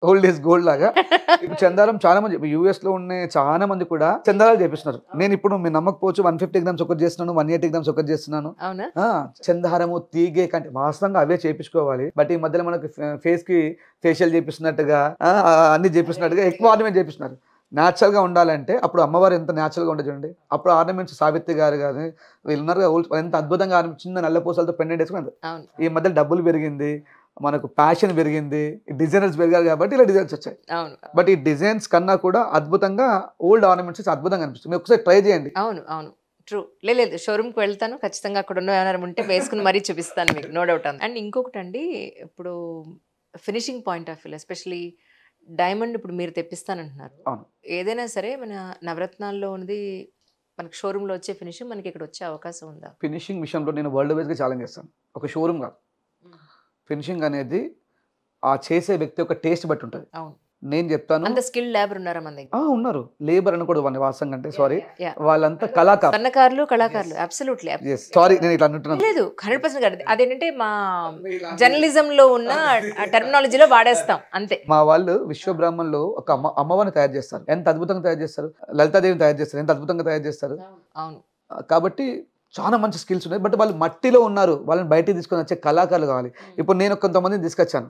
Old is gold లాగా ఇప్పుడు చందారం చాలా మంది యూఎస్ లో ఉన్న చాలా మంది కూడా చందారాలు చేపిస్తున్నారు. నేను ఇప్పుడు మీరు నమ్మకపోవచ్చు 150 గ్రామ్స్ ఒకటి చేస్తున్నాను, 180 గ్రామ్స్ ఒకటి చేస్తున్నాను. అవునా? చందారము తీగే కంటే వాస్తవంగా అవే చేపించుకోవాలి. బట్ ఈ మధ్యలో మనకు ఫేస్ కి ఫేషియల్ చేపిస్తున్నట్టుగా అన్ని చేపిస్తున్నట్టుగా ఎక్కువ ఆర్నమెంట్ చేపిస్తున్నారు. న్యాచురల్ గా ఉండాలంటే అప్పుడు అమ్మవారు ఎంత న్యాచురల్ గా ఉంటుంది చూడండి. అప్పుడు ఆర్నమెంట్స్ సావిత్రి గారు కానీ వీళ్ళు ఉన్నారు కదా, ఎంత అద్భుతంగా చిన్న నల్ల పూసలతో పెండెంట్ వేసుకున్నారు. అవును. ఈ మధ్య డబ్బులు పెరిగింది, మనకు ప్యాషన్ పెరిగింది, డిజైనర్స్ పెరిగారు కాబట్టి ఇలా డిజైన్స్ వచ్చాయి. అవును. బట్ ఈ డిజైన్స్ కన్నా కూడా అద్భుతంగా ఓల్డ్ ఆర్నమెంట్స్ అద్భుతంగా అనిపిస్తుంది. మీరు ఒకసారి ట్రై చేయండి. అవును. అవును. ట్రూ. లేదు షోరూమ్కి వెళ్తాను ఖచ్చితంగా. అక్కడ ఉన్న ఏమైనా ఉంటే వేసుకుని మరీ చూపిస్తాను మీకు, నో డౌట్. అండ్ ఇంకొకటి అండి, ఇప్పుడు finishing point of view especially diamond ఇప్పుడు మీరు తెప్పిస్తానంటున్నారు. అవును. ఏదైనా సరే మన నవరత్నాల్లో ఉన్నది మనకి షోరూంలో వచ్చే ఫినిషింగ్ మనకి ఇక్కడ వచ్చే అవకాశం ఉందా? ఫినిషింగ్ విషయంలో నేను వరల్డ్ వైజ్గా ఛాలెంజ్ చేస్తాను. ఒక షోరూమ్ కాదు, ఫినిషింగ్ అనేది ఆ చేసే వ్యక్తి యొక్క టేస్ట్ బట్టి ఉంటుంది. అవును. నేను చెప్తాను, అంత స్కిల్ లేబర్ ఉన్నారా మన దగ్గర? ఉన్నారు. లేబర్ అనకూడదు వాళ్ళని వాస్తవంగా, అంటే సారీ, Yeah. వాళ్ళంతా కళాకారు. సన్నకారులు, కళాకారులు. అబ్సల్యూట్లీ. సారీ నేను ఇట్లా అంటున్నాను. లేదు 100% కాదు. అదేంటంటే మా జర్నలిజం లో ఉన్న టెర్మినాలజీలో వాడేస్తాం అంతే. మా వాళ్ళు విశ్వబ్రాహ్మణ్లో ఒక అమ్మవారిని తయారు చేస్తారు. ఎంత అద్భుతంగా తయారు చేస్తారు. లలితాదేవిని తయారు చేస్తారు, ఎంత అద్భుతంగా తయారు చేస్తారు. అవును. కాబట్టి చాలా మంచి స్కిల్స్ ఉన్నాయి. బట్ వాళ్ళు మట్టిలో ఉన్నారు, వాళ్ళని బయటికి తీసుకొని వచ్చే కళాకారులు కావాలి. ఇప్పుడు నేను కొంతమందిని తీసుకొచ్చాను.